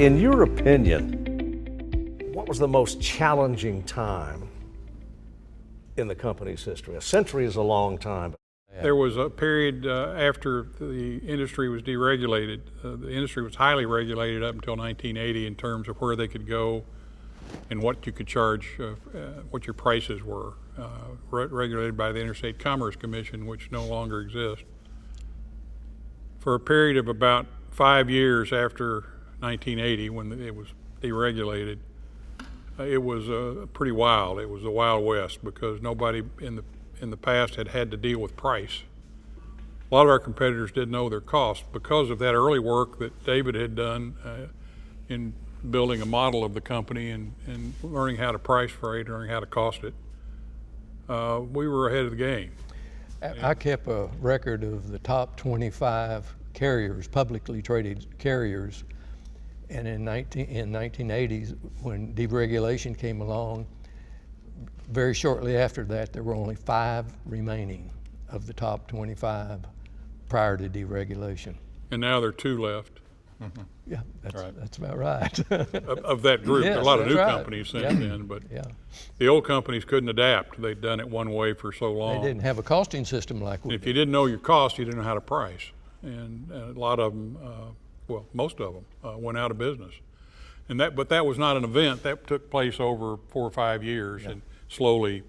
In your opinion, what was the most challenging time in the company's history? A century is a long time. There was a period after the industry was deregulated. The industry was highly regulated up until 1980 in terms of where they could go and what you could charge, what your prices were, regulated by the Interstate Commerce Commission, which no longer exists. For a period of about 5 years after 1980, when it was deregulated, it was pretty wild. It was the Wild West because nobody in the past had to deal with price. A lot of our competitors didn't know their cost because of that early work that David had done in building a model of the company and learning how to price freight, learning how to cost it. We were ahead of the game. I kept a record of the top 25 carriers, publicly traded carriers, and in 1980s, when deregulation came along, very shortly after that, there were only 5 remaining of the top 25 prior to deregulation. And now there are 2 left. Mm-hmm. Yeah, that's about right. of that group. Yes, There are a lot of new right. companies since then, but yeah. the old companies couldn't adapt. They'd done it one way for so long. They didn't have a costing system like we If did. you didn't know your cost, you didn't know how to price. And a lot of them, well, most of them went out of business. But that was not an event. That took place over 4 or 5 years and slowly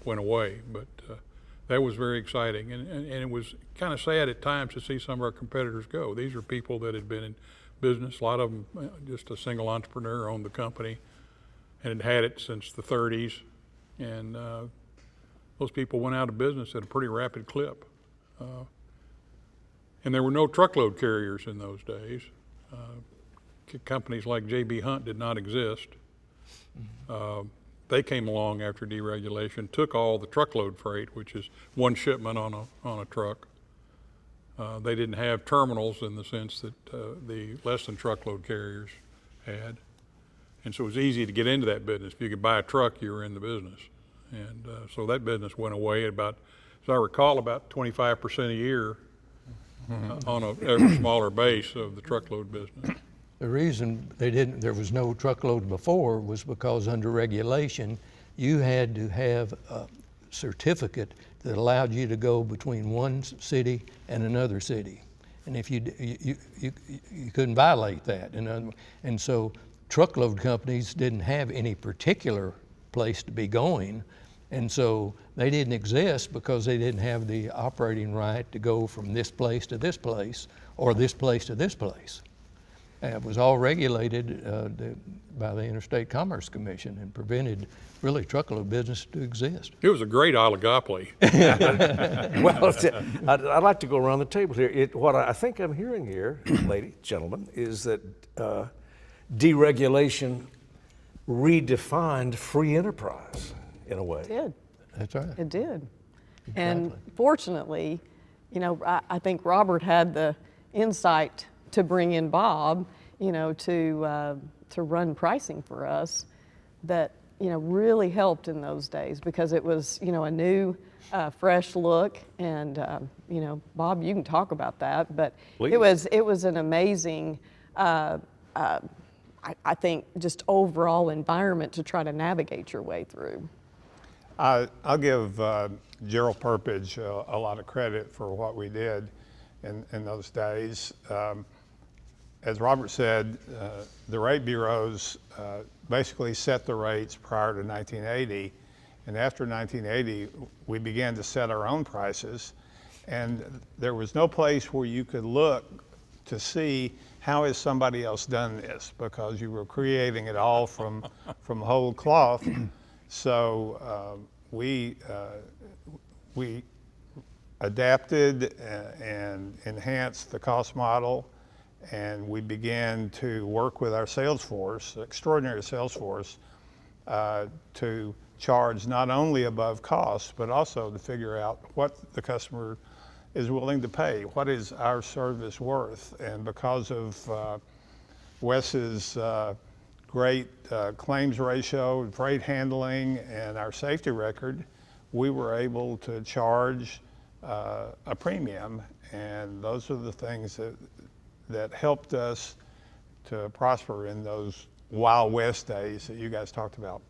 went away. But that was very exciting. And it was kind of sad at times to see some of our competitors go. These are people that had been in business. A lot of them, just a single entrepreneur owned the company and had it since the 30s. And those people went out of business at a pretty rapid clip. And there were no truckload carriers in those days. Companies like J.B. Hunt did not exist. They came along after deregulation, took all the truckload freight, which is one shipment on a truck. They didn't have terminals in the sense that the less than truckload carriers had. And so it was easy to get into that business. If you could buy a truck, you were in the business. And so that business went away at about, as I recall, about 25% a year on a ever smaller base of the truckload business. The reason there was no truckload before was because under regulation, you had to have a certificate that allowed you to go between one city and another city. And if you couldn't violate that. And so truckload companies didn't have any particular place to be going. And so they didn't exist because they didn't have the operating right to go from this place to this place or this place to this place. And it was all regulated by the Interstate Commerce Commission and prevented really truckload business to exist. It was a great oligopoly. Well, I'd like to go around the table here. What I think I'm hearing here, ladies, gentlemen, is that deregulation redefined free enterprise in a way. It did. That's right. It did. Exactly. And fortunately, I think Robert had the insight to bring in Bob, to run pricing for us that, really helped in those days because it was, a new, fresh look. And, Bob, you can talk about that, but Please. it was an amazing, I think, just overall environment to try to navigate your way through. I'll give Gerald Perpage a lot of credit for what we did in those days. As Robert said, the rate bureaus basically set the rates prior to 1980, and after 1980, we began to set our own prices, and there was no place where you could look to see how has somebody else done this, because you were creating it all from whole cloth. So we adapted and enhanced the cost model, and we began to work with our sales force, extraordinary sales force, to charge not only above cost, but also to figure out what the customer is willing to pay. What is our service worth? And because of Wes's great claims ratio, freight handling, and our safety record, we were able to charge a premium, and those are the things that helped us to prosper in those Wild West days that you guys talked about?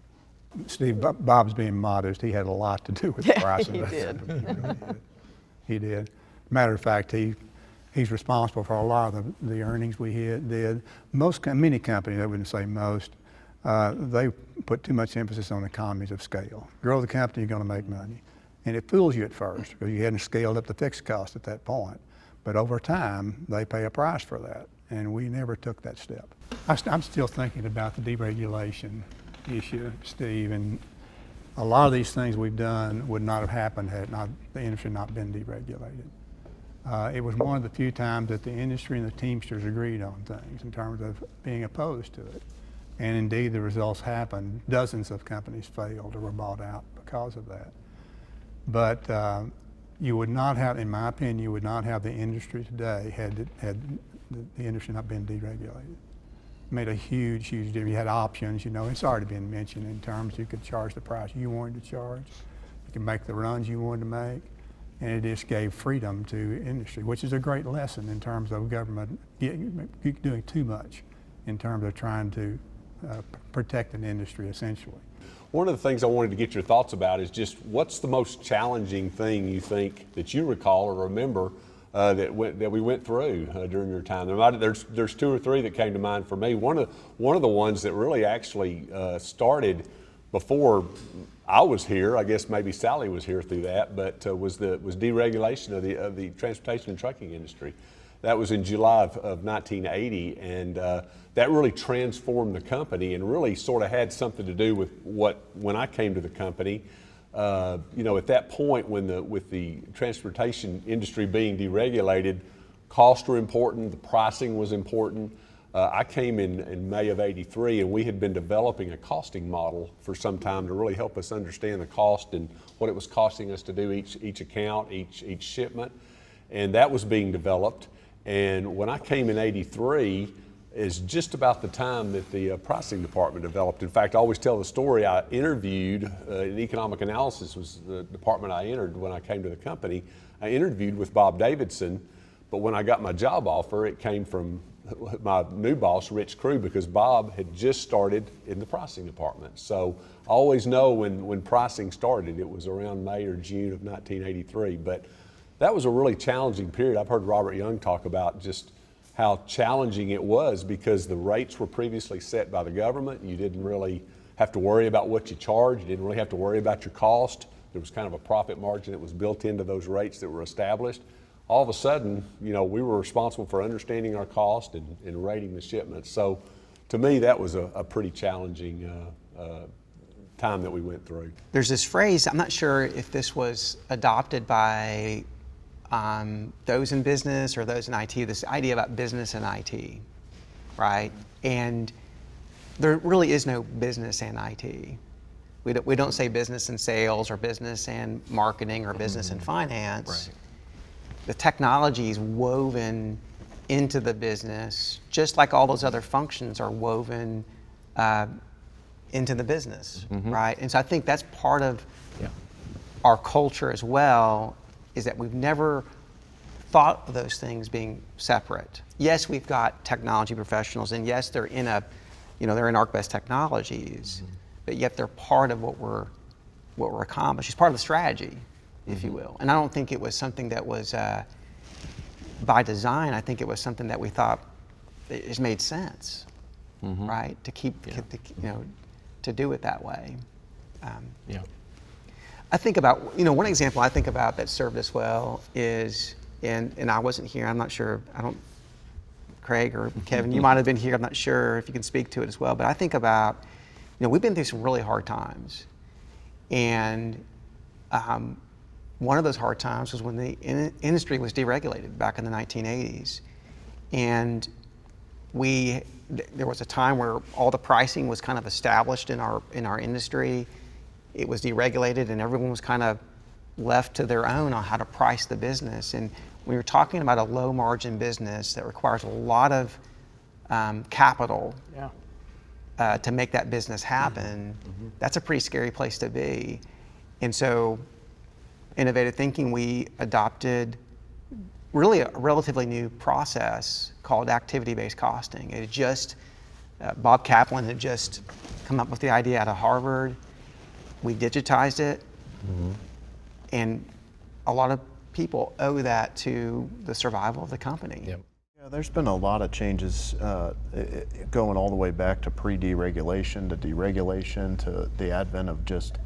Steve, Bob's being modest. He had a lot to do with the pricing. He did. He did. Matter of fact, he's responsible for a lot of the earnings we did. Many companies, I wouldn't say most, they put too much emphasis on economies of scale. Grow the company, you're going to make money. And it fools you at first because you hadn't scaled up the fixed cost at that point. But over time, they pay a price for that. And we never took that step. I'm still thinking about the deregulation issue, Steve, and a lot of these things we've done would not have happened had the industry not been deregulated. It was one of the few times that the industry and the Teamsters agreed on things in terms of being opposed to it. And indeed, the results happened. Dozens of companies failed or were bought out because of that. But you would not have, in my opinion, you would not have the industry today had the industry not been deregulated. Made a huge, huge difference. You had options, it's already been mentioned in terms you could charge the price you wanted to charge. You could make the runs you wanted to make. And it just gave freedom to industry, which is a great lesson in terms of government doing too much in terms of trying to protect an industry, essentially. One of the things I wanted to get your thoughts about is just what's the most challenging thing you think that you recall or remember that we went through during your time? There's two or three that came to mind for me. One of the ones that really actually started before I was here, I guess maybe Sally was here through that, but was deregulation of the transportation and trucking industry. That was in July of 1980, and that really transformed the company and really sort of had something to do with when I came to the company. At that point, with the transportation industry being deregulated, costs were important, the pricing was important. I came in May of '83, and we had been developing a costing model for some time to really help us understand the cost and what it was costing us to do each account, each shipment, and that was being developed. And when I came in '83, is just about the time that the pricing department developed. In fact, I always tell the story. I interviewed, in economic analysis was the department I entered when I came to the company. I interviewed with Bob Davidson, but when I got my job offer, it came from my new boss, Rich Crew, because Bob had just started in the pricing department. So I always know when pricing started, it was around May or June of 1983. But that was a really challenging period. I've heard Robert Young talk about just how challenging it was because the rates were previously set by the government. You didn't really have to worry about what you charged. You didn't really have to worry about your cost. There was kind of a profit margin that was built into those rates that were established. All of a sudden, we were responsible for understanding our cost and rating the shipments. So to me, that was a pretty challenging time that we went through. There's this phrase, I'm not sure if this was adopted by those in business or those in IT, this idea about business and IT, right? And there really is no business and IT. We don't say business and sales or business and marketing or business and finance. Right. The technology is woven into the business, just like all those other functions are woven into the business, right? And so I think that's part of our culture as well, is that we've never thought of those things being separate. Yes, we've got technology professionals, and yes, they're in they're in ArcBest Technologies, but yet they're part of what we're accomplishing. It's part of the strategy, if you will. And I don't think it was something that was by design. I think it was something that we thought it just made sense, right? To to do it that way. I think about, one example I think about that served us well is, and I wasn't here, I'm not sure, Craig or Kevin, you might have been here, I'm not sure if you can speak to it as well, but I think about, we've been through some really hard times. And one of those hard times was when the industry was deregulated back in the 1980s. And there was a time where all the pricing was kind of established in our industry. It was deregulated and everyone was kind of left to their own on how to price the business. And when you're talking about a low margin business that requires a lot of capital to make that business happen, that's a pretty scary place to be. And so innovative thinking, we adopted really a relatively new process called activity-based costing. It had just, Bob Kaplan had just come up with the idea out of Harvard. We digitized it, and a lot of people owe that to the survival of the company. Yep. Yeah, there's been a lot of changes going all the way back to pre-deregulation to deregulation to the advent of just,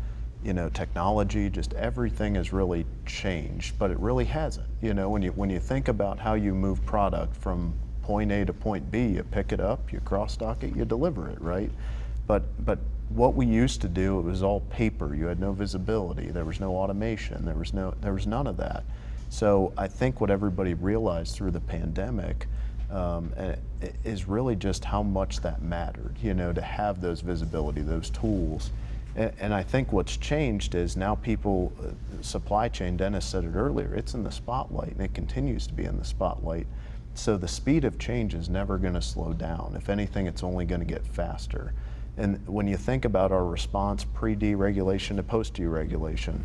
technology. Just everything has really changed, but it really hasn't. When you think about how you move product from point A to point B, you pick it up, you cross-dock it, you deliver it, right? But what we used to do, it was all paper. You had no visibility. There was no automation. There was none of that. So I think what everybody realized through the pandemic is really just how much that mattered, to have those visibility, those tools. And I think what's changed is now people, supply chain, Dennis said it earlier, it's in the spotlight and it continues to be in the spotlight. So the speed of change is never going to slow down. If anything, it's only going to get faster. And when you think about our response pre-deregulation to post-deregulation,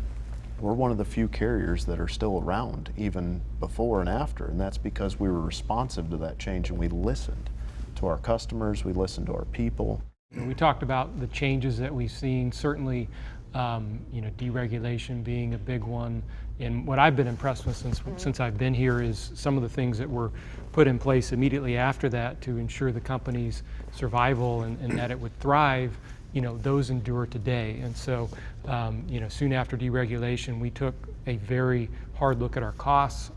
we're one of the few carriers that are still around even before and after, and that's because we were responsive to that change and we listened to our customers, we listened to our people. We talked about the changes that we've seen, certainly deregulation being a big one. And what I've been impressed with since I've been here is some of the things that were put in place immediately after that to ensure the company's survival and that it would thrive. Those endure today. And so, soon after deregulation, we took a very hard look at our costs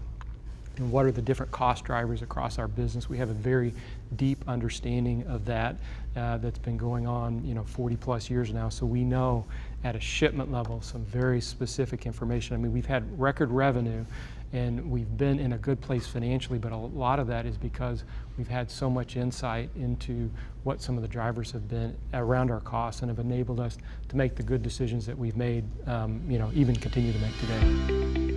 and what are the different cost drivers across our business. We have a very deep understanding of that that's been going on 40 plus years now. So we know at a shipment level some very specific information. I mean, we've had record revenue and we've been in a good place financially, but a lot of that is because we've had so much insight into what some of the drivers have been around our costs and have enabled us to make the good decisions that we've made, even continue to make today.